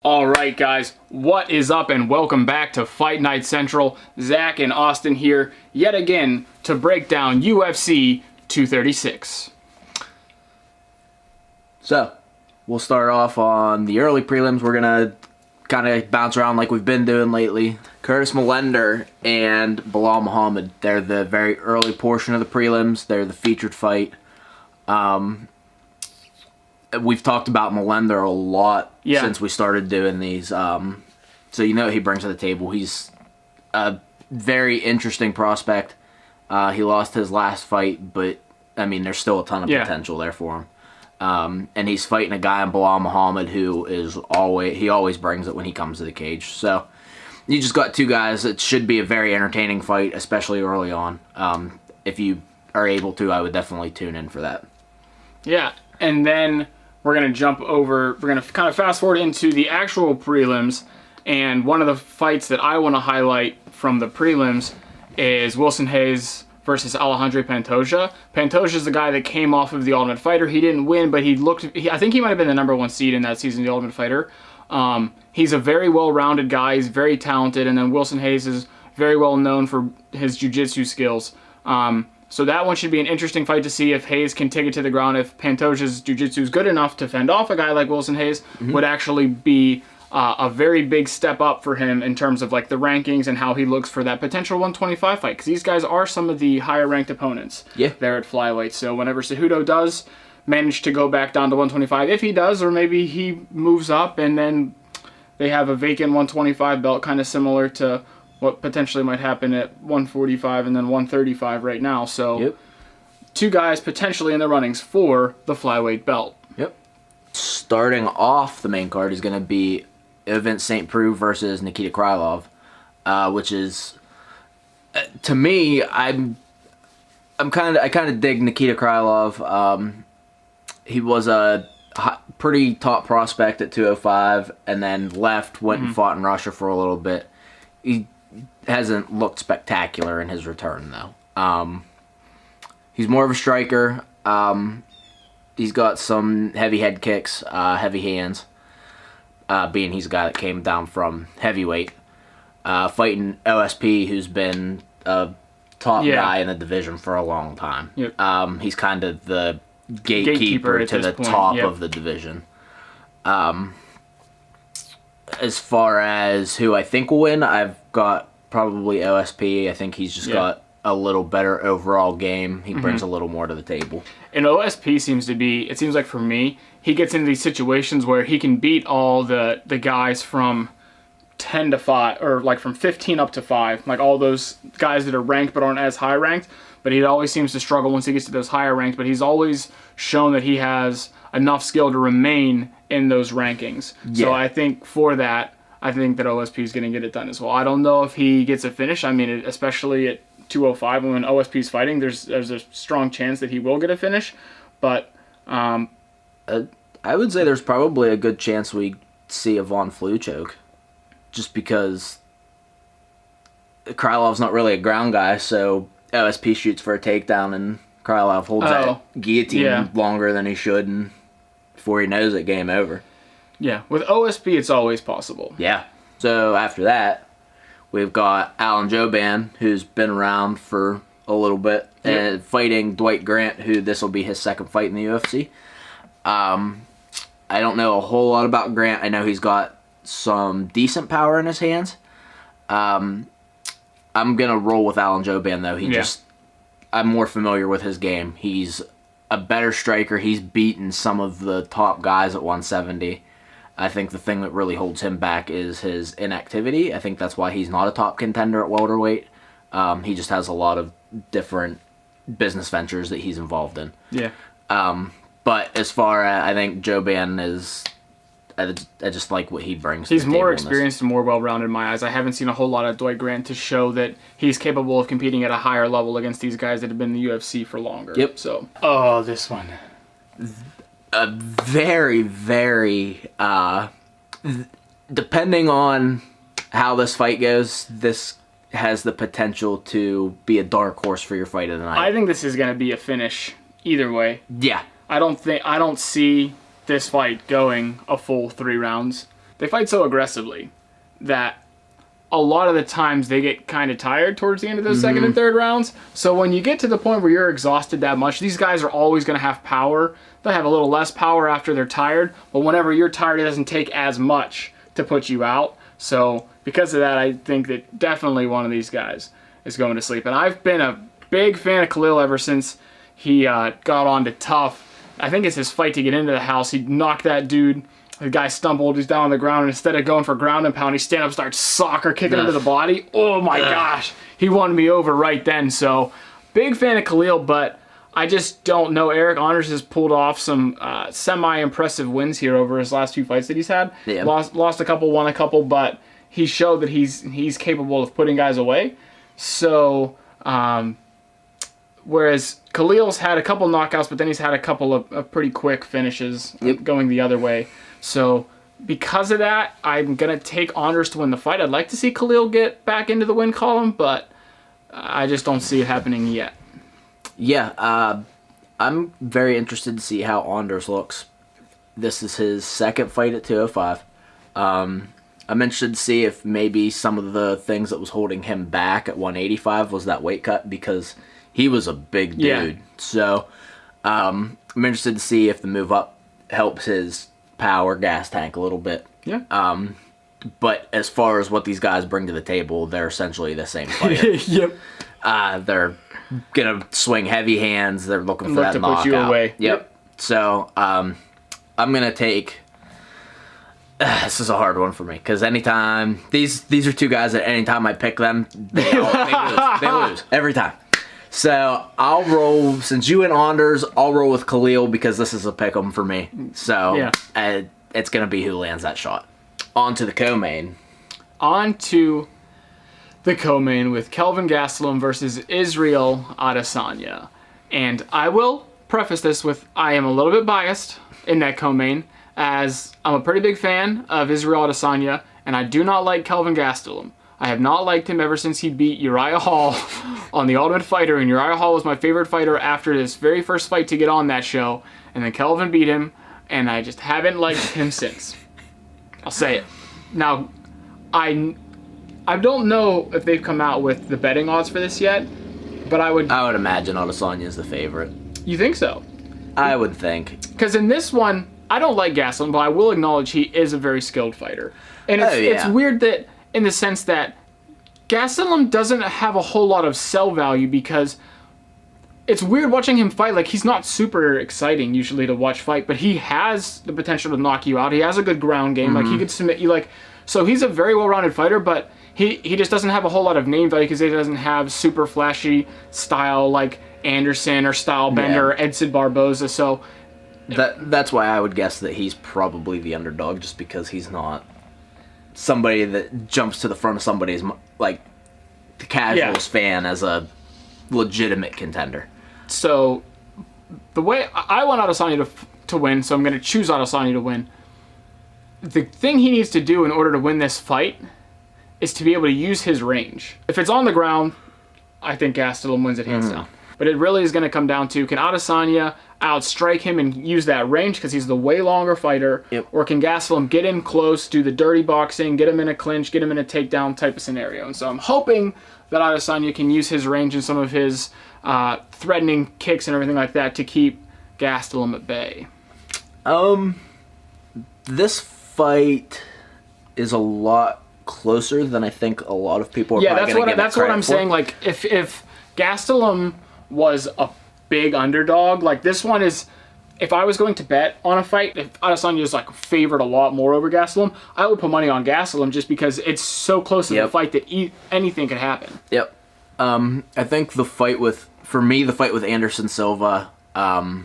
All right, guys, what is up and welcome back to Fight Night Central. Zach and Austin here yet again to break down UFC 236. So, we'll start off on the early prelims. We're going to kind of bounce around like we've been doing lately. Curtis Millender and Belal Muhammad, they're the very early portion of the prelims. They're the featured fight. We've talked about Millender a lot since we started doing these. So you know what he brings to the table. He's a very interesting prospect. He lost his last fight, but I mean, there's still a ton of potential there for him. And he's fighting a guy in Belal Muhammad who is always brings it when he comes to the cage. So you just got two guys. It should be a very entertaining fight, especially early on. If you are able to, I would definitely tune in for that. Yeah, and then we're going to jump over, we're going to kind of fast forward into the actual prelims, and one of the fights that I want to highlight from the prelims is Wilson Reis versus Alejandro Pantoja. Pantoja is the guy that came off of The Ultimate Fighter. He didn't win, but I think he might have been the #1 seed in that season of The Ultimate Fighter. He's a very well-rounded guy. He's very talented, and then Wilson Reis is very well known for his jiu-jitsu skills. So that one should be an interesting fight to see if Reis can take it to the ground. If Pantoja's jiu-jitsu is good enough to fend off a guy like Wilson Reis, would actually be a very big step up for him in terms of like the rankings and how he looks for that potential 125 fight. Because these guys are some of the higher ranked opponents there at flyweight. So whenever Cejudo does manage to go back down to 125, if he does, or maybe he moves up and then they have a vacant 125 belt, kind of similar to what potentially might happen at 145 and then 135 right now. So two guys potentially in the runnings for the flyweight belt. Starting off the main card is going to be Event St. Preux versus Nikita Krylov, which is, to me, I kind of dig Nikita Krylov. He was a pretty top prospect at 205 and then left, went and fought in Russia for a little bit. He hasn't looked spectacular in his return, though. He's more of a striker. He's got some heavy head kicks, heavy hands, being he's a guy that came down from heavyweight. Fighting OSP, who's been a top guy in the division for a long time. He's kind of the gatekeeper to the top of the division. As far as who I think will win, I've got probably OSP. I think he's just got a little better overall game. He brings a little more to the table. And OSP seems to be, it seems like for me, he gets into these situations where he can beat all the guys from 10 to 5, or like from 15 up to 5, like all those guys that are ranked but aren't as high ranked. But he always seems to struggle once he gets to those higher ranked. But he's always shown that he has enough skill to remain in those rankings. So I think for that, I think that OSP is going to get it done as well. I don't know if he gets a finish. I mean, especially at 205 when OSP is fighting, there's a strong chance that he will get a finish. But I would say there's probably a good chance we see a Von Flue choke, just because Krylov's not really a ground guy, so OSP shoots for a takedown and Krylov holds that guillotine longer than he should, and before he knows it, game over. Yeah, with OSP, it's always possible. Yeah. So after that, we've got Alan Jouban, who's been around for a little bit, and fighting Dwight Grant, who this will be his second fight in the UFC. I don't know a whole lot about Grant. I know he's got some decent power in his hands. I'm going to roll with Alan Jouban, though. I'm more familiar with his game. He's a better striker. He's beaten some of the top guys at 170. I think the thing that really holds him back is his inactivity. I think that's why he's not a top contender at welterweight. He just has a lot of different business ventures that he's involved in. But as far as, I think Jouban is, I just like what he brings. He's more experienced and more well-rounded in my eyes. I haven't seen a whole lot of Dwight Grant to show that he's capable of competing at a higher level against these guys that have been in the UFC for longer. So, this one. A very, very, depending on how this fight goes, this has the potential to be a dark horse for your fight of the night. I think this is going to be a finish either way. Yeah. I don't see this fight going a full 3 rounds. they fight so aggressively that a lot of the times they get kind of tired towards the end of those second and third rounds. So when you get to the point where you're exhausted that much, these guys are always going to have power. They'll have a little less power after they're tired, but whenever you're tired, it doesn't take as much to put you out. So because of that, I think that definitely one of these guys is going to sleep. And I've been a big fan of Khalil ever since he got on to Tough. I think it's his fight to get into the house. He knocked that dude. The guy stumbled. He's down on the ground. And instead of going for ground and pound, he stand up, starts soccer kicking him to the body. Oh my gosh. He won me over right then. So big fan of Khalil, but I just don't know. Eric Anders has pulled off some semi-impressive wins here over his last few fights that he's had. Yeah. Lost a couple, won a couple, but he showed that he's capable of putting guys away. So, whereas Khalil's had a couple knockouts, but then he's had a couple of pretty quick finishes going the other way. So, because of that, I'm going to take Anders to win the fight. I'd like to see Khalil get back into the win column, but I just don't see it happening yet. Yeah, I'm very interested to see how Anders looks. This is his second fight at 205. I'm interested to see if maybe some of the things that was holding him back at 185 was that weight cut, because he was a big dude. Yeah. So I'm interested to see if the move up helps his power gas tank a little bit. Yeah. But as far as what these guys bring to the table, they're essentially the same fighter. Yep. They're gonna swing heavy hands. They're looking for Look that to knockout. put you away. Yep. So I'm gonna take. This is a hard one for me because anytime these are two guys that anytime I pick them, they lose. They lose every time. So I'll roll, since you and Anders, I'll roll with Khalil because this is a pick 'em for me. So it's gonna be who lands that shot. On to the co-main. On to the co-main with Kelvin Gastelum versus Israel Adesanya. And I will preface this with I am a little bit biased in that co-main, as I'm a pretty big fan of Israel Adesanya, and I do not like Kelvin Gastelum. I have not liked him ever since he beat Uriah Hall on The Ultimate Fighter, and Uriah Hall was my favorite fighter after his very first fight to get on that show, and then Kelvin beat him, and I just haven't liked him since. I'll say it. Now, I don't know if they've come out with the betting odds for this yet, but I would imagine Adesanya is the favorite. You think so? I would think. Because in this one, I don't like Gastelum, but I will acknowledge he is a very skilled fighter. And it's weird that, in the sense that Gastelum doesn't have a whole lot of sell value, because it's weird watching him fight. Like, he's not super exciting usually to watch fight, but he has the potential to knock you out. He has a good ground game. Like, he could submit you. Like, so he's a very well-rounded fighter, but he just doesn't have a whole lot of name value because he doesn't have super flashy style like Anderson or Stylebender or Edson Barboza. So that's why I would guess that he's probably the underdog, just because he's not somebody that jumps to the front of somebody's, like, the casuals fan as a legitimate contender. So the way I want Adesanya to win, so I'm going to choose Adesanya to win. The thing he needs to do in order to win this fight is to be able to use his range. If it's on the ground, I think Gastelum wins it hands down. But it really is going to come down to, can Adesanya outstrike him and use that range because he's the way longer fighter, or can Gastelum get in close, do the dirty boxing, get him in a clinch, get him in a takedown type of scenario. And so I'm hoping that Adesanya can use his range and some of his threatening kicks and everything like that to keep Gastelum at bay. This fight is a lot closer than I think a lot of people are probably going to give it that's what I'm for. saying. Like, if Gastelum was a big underdog, like this one is, if I was going to bet on a fight, if Adesanya is like favored a lot more over Gastelum, I would put money on Gastelum just because it's so close to the fight that anything could happen. Yep. I think the fight with Anderson Silva, I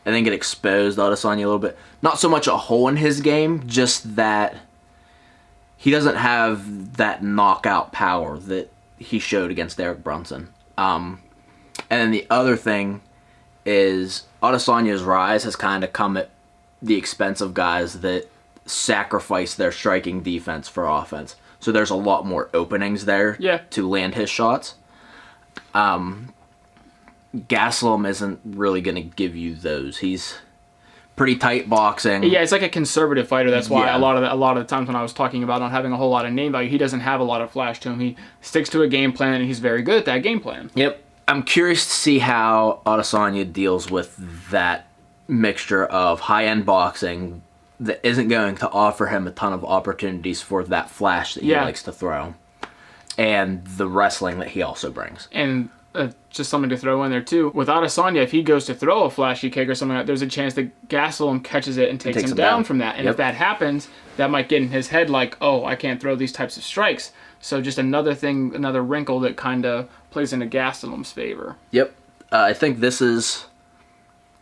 think it exposed Adesanya a little bit. Not so much a hole in his game, just that he doesn't have that knockout power that he showed against Derek Brunson. And then the other thing is Adesanya's rise has kind of come at the expense of guys that sacrifice their striking defense for offense. So there's a lot more openings there to land his shots. Gastelum isn't really going to give you those. He's pretty tight boxing. Yeah, it's like a conservative fighter. That's why Yeah. a lot of the times when I was talking about not having a whole lot of name value, he doesn't have a lot of flash to him. He sticks to a game plan, and he's very good at that game plan. Yep. I'm curious to see how Adesanya deals with that mixture of high-end boxing that isn't going to offer him a ton of opportunities for that flash that he likes to throw, and the wrestling that he also brings. And just something to throw in there too. With Adesanya, if he goes to throw a flashy kick or something like that, there's a chance that Gastelum catches it and takes him down from that. And if that happens, that might get in his head like, oh, I can't throw these types of strikes. So just another thing, another wrinkle that kind of plays into Gastelum's favor. Yep. I think this is,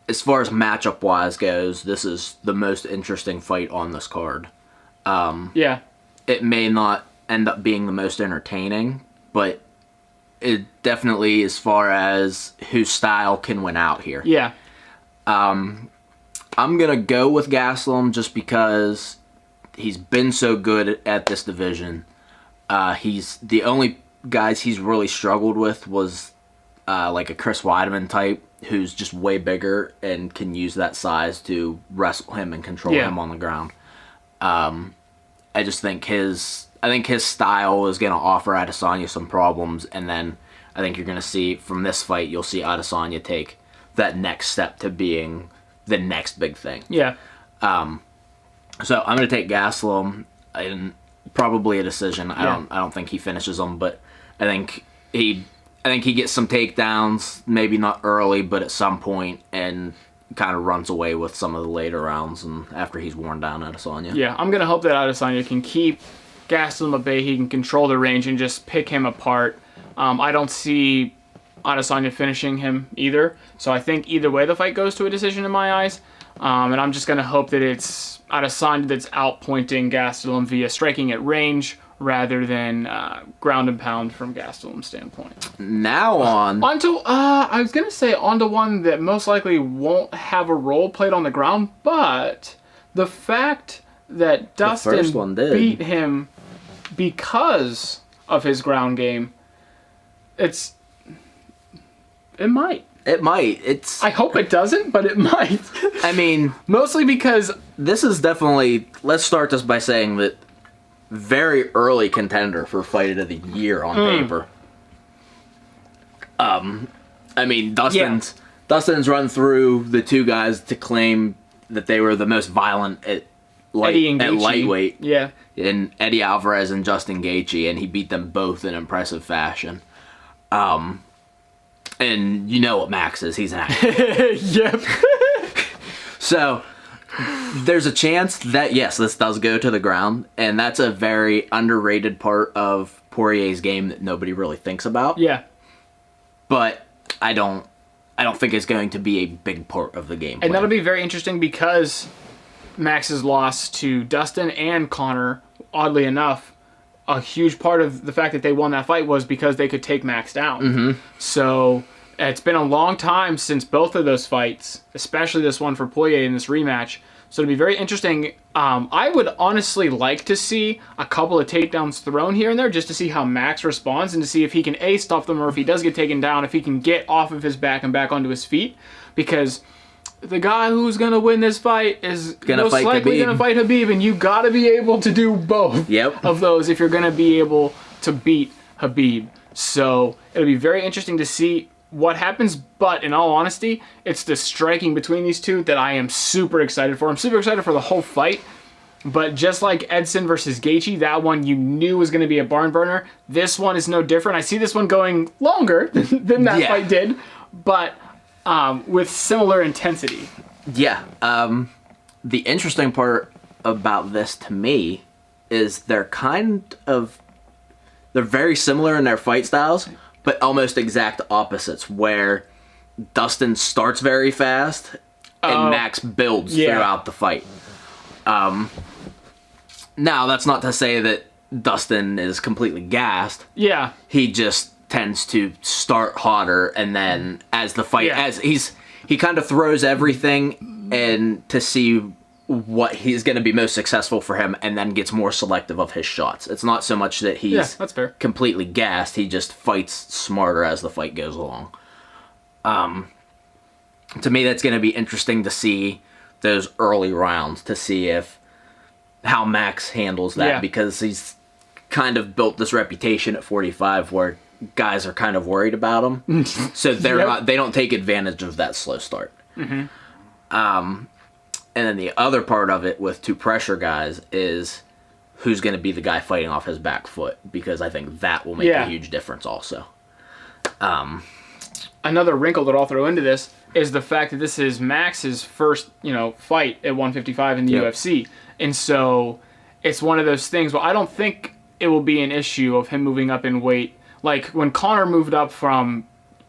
as far as matchup-wise goes, this is the most interesting fight on this card. Yeah. It may not end up being the most entertaining, but it definitely, as far as whose style can win out here. Yeah. I'm going to go with Gastelum just because he's been so good at this division. He's the only guys he's really struggled with was like a Chris Weidman type who's just way bigger and can use that size to wrestle him and control him on the ground. I just think his style is going to offer Adesanya some problems, and then I think you're going to see from this fight, you'll see Adesanya take that next step to being the next big thing. Yeah. So I'm going to take Gastelum, and probably a decision. I don't think he finishes him, but I think he gets some takedowns, maybe not early, but at some point, and kind of runs away with some of the later rounds and after he's worn down Adesanya. Yeah, I'm going to hope that Adesanya can keep Gastelum at bay. He can control the range and just pick him apart. I don't see Adesanya finishing him either. So I think either way the fight goes to a decision in my eyes. And I'm just going to hope that it's Adesanya that's outpointing Gastelum via striking at range rather than ground and pound from Gastelum's standpoint. Now on to I was going to say on to one that most likely won't have a role played on the ground, but the fact that Dustin beat him because of his ground game, it might. It might. I hope it doesn't, but it might. I mean, mostly because this is definitely. Let's start this by saying that very early contender for fight of the year on paper. I mean, Dustin's run through the two guys to claim that they were the most violent at lightweight. Yeah. In Eddie Alvarez and Justin Gaethje, and he beat them both in impressive fashion. And you know what Max is. He's an actor. Yep. So there's a chance that, yes, this does go to the ground, and that's a very underrated part of Poirier's game that nobody really thinks about. Yeah. But I don't think it's going to be a big part of the game. And that'll be very interesting because Max's loss to Dustin and Conor, oddly enough, a huge part of the fact that they won that fight was because they could take Max down. Mm-hmm. So it's been a long time since both of those fights, especially this one for Poirier in this rematch. So it'll be very interesting. I would honestly like to see a couple of takedowns thrown here and there just to see how Max responds and to see if he can A, stuff them, or if he does get taken down, if he can get off of his back and back onto his feet. Because the guy who's going to win this fight is most likely going to fight Khabib, and you got to be able to do both of those if you're going to be able to beat Khabib. So it'll be very interesting to see what happens, but in all honesty, it's the striking between these two that I am super excited for. I'm super excited for the whole fight, but just like Edson versus Gaethje, that one you knew was going to be a barn burner. This one is no different. I see this one going longer than that fight did, but with similar intensity. Yeah. The interesting part about this to me is they're very similar in their fight styles, but almost exact opposites, where Dustin starts very fast and Max builds throughout the fight. Now, that's not to say that Dustin is completely gassed. Yeah. He just tends to start hotter, and then as the fight, he kind of throws everything and to see what he's going to be most successful for him, and then gets more selective of his shots. It's not so much that he's that's fair. Completely gassed. He just fights smarter as the fight goes along. To me, that's going to be interesting to see those early rounds to see how Max handles that, because he's kind of built this reputation at 45 where guys are kind of worried about him. So they don't take advantage of that slow start. Mm-hmm. And then the other part of it with two pressure guys is who's going to be the guy fighting off his back foot, because I think that will make a huge difference also. Another wrinkle that I'll throw into this is the fact that this is Max's first, fight at 155 in the UFC. And so it's one of those things where I don't think it will be an issue of him moving up in weight. Like when Conor moved up from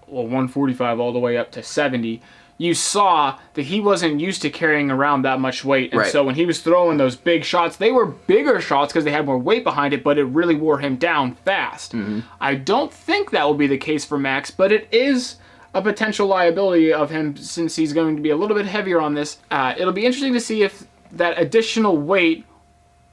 145 all the way up to 70, you saw that he wasn't used to carrying around that much weight. And so when he was throwing those big shots, they were bigger shots because they had more weight behind it, but it really wore him down fast. Mm-hmm. I don't think that will be the case for Max, but it is a potential liability of him since he's going to be a little bit heavier on this. It'll be interesting to see if that additional weight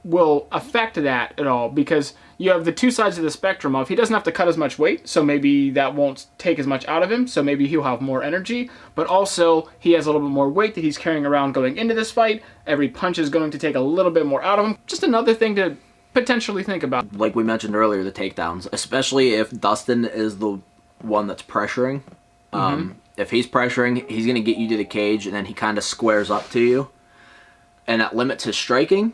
will affect that at all, because you have the two sides of the spectrum of he doesn't have to cut as much weight, so maybe that won't take as much out of him, so maybe he'll have more energy, but also he has a little bit more weight that he's carrying around going into this fight. Every punch is going to take a little bit more out of him. Just another thing to potentially think about. Like we mentioned earlier, the takedowns, especially if Dustin is the one that's pressuring. If he's pressuring, he's going to get you to the cage, and then he kind of squares up to you, and that limits his striking.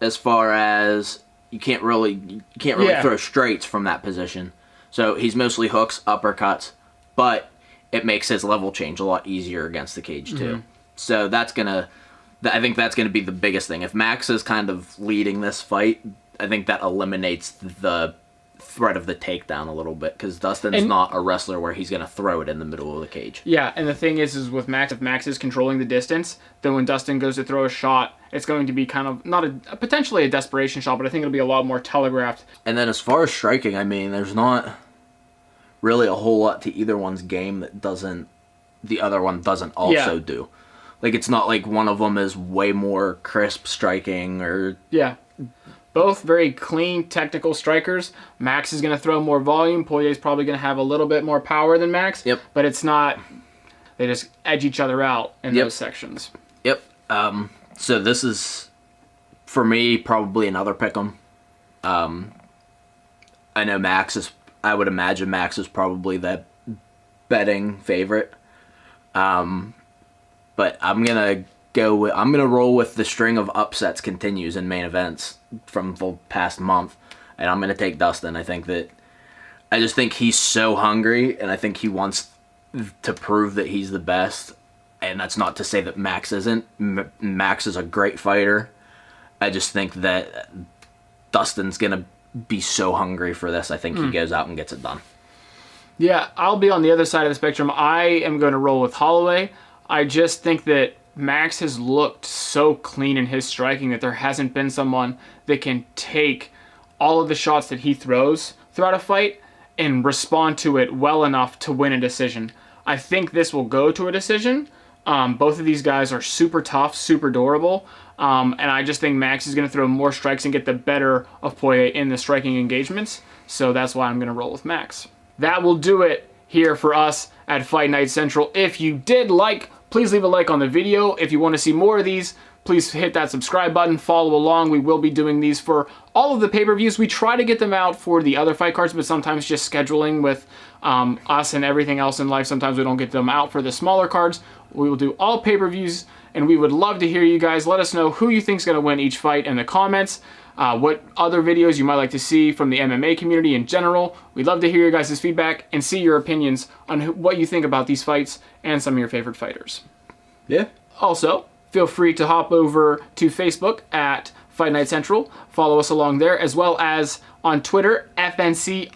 As far as you can't really throw straights from that position. So he's mostly hooks, uppercuts, but it makes his level change a lot easier against the cage too. Mm-hmm. So I think that's gonna be the biggest thing. If Max is kind of leading this fight, I think that eliminates the threat of the takedown a little bit, because Dustin's not a wrestler where he's going to throw it in the middle of the cage. Yeah, and the thing is with Max, if Max is controlling the distance, then when Dustin goes to throw a shot, it's going to be kind of not potentially a desperation shot, but I think it'll be a lot more telegraphed. And then as far as striking, I mean, there's not really a whole lot to either one's game that the other one doesn't also do. Like, it's not like one of them is way more crisp striking or... Yeah. Both very clean, technical strikers. Max is going to throw more volume. Poirier is probably going to have a little bit more power than Max. Yep. But it's not... They just edge each other out in those sections. Yep. So this is, for me, probably another pick'em. I know I would imagine Max is probably the betting favorite. But I'm going to roll with the string of upsets continues in main events from the past month, and I'm going to take Dustin. I just think he's so hungry, and I think he wants to prove that he's the best, and that's not to say that Max isn't. Max is a great fighter. I just think that Dustin's going to be so hungry for this. I think he goes out and gets it done. Yeah, I'll be on the other side of the spectrum. I am going to roll with Holloway. I just think that Max has looked so clean in his striking that there hasn't been someone that can take all of the shots that he throws throughout a fight and respond to it well enough to win a decision. I think this will go to a decision. Both of these guys are super tough, super durable, and I just think Max is going to throw more strikes and get the better of Poirier in the striking engagements, so that's why I'm going to roll with Max. That will do it here for us at Fight Night Central. If you did please leave a like on the video. If you want to see more of these, please hit that subscribe button, follow along. We will be doing these for all of the pay-per-views. We try to get them out for the other fight cards, but sometimes just scheduling with us and everything else in life, sometimes we don't get them out for the smaller cards. We will do all pay-per-views, and we would love to hear you guys. Let us know who you think is going to win each fight in the comments. What other videos you might like to see from the MMA community in general. We'd love to hear your guys' feedback and see your opinions on what you think about these fights and some of your favorite fighters. Yeah. Also, feel free to hop over to Facebook at Fight Night Central. Follow us along there, as well as on Twitter, FNC_MMA.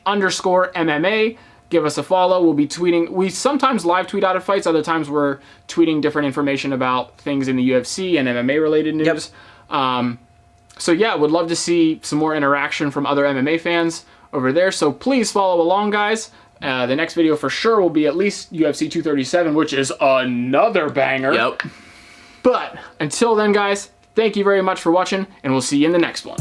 Give us a follow. We'll be tweeting. We sometimes live tweet out of fights. Other times we're tweeting different information about thing in the UFC and MMA related news. Yep. So yeah, would love to see some more interaction from other MMA fans over there. So please follow along, guys. The next video for sure will be at least UFC 237, which is another banger. Yep. But until then, guys, thank you very much for watching, and we'll see you in the next one.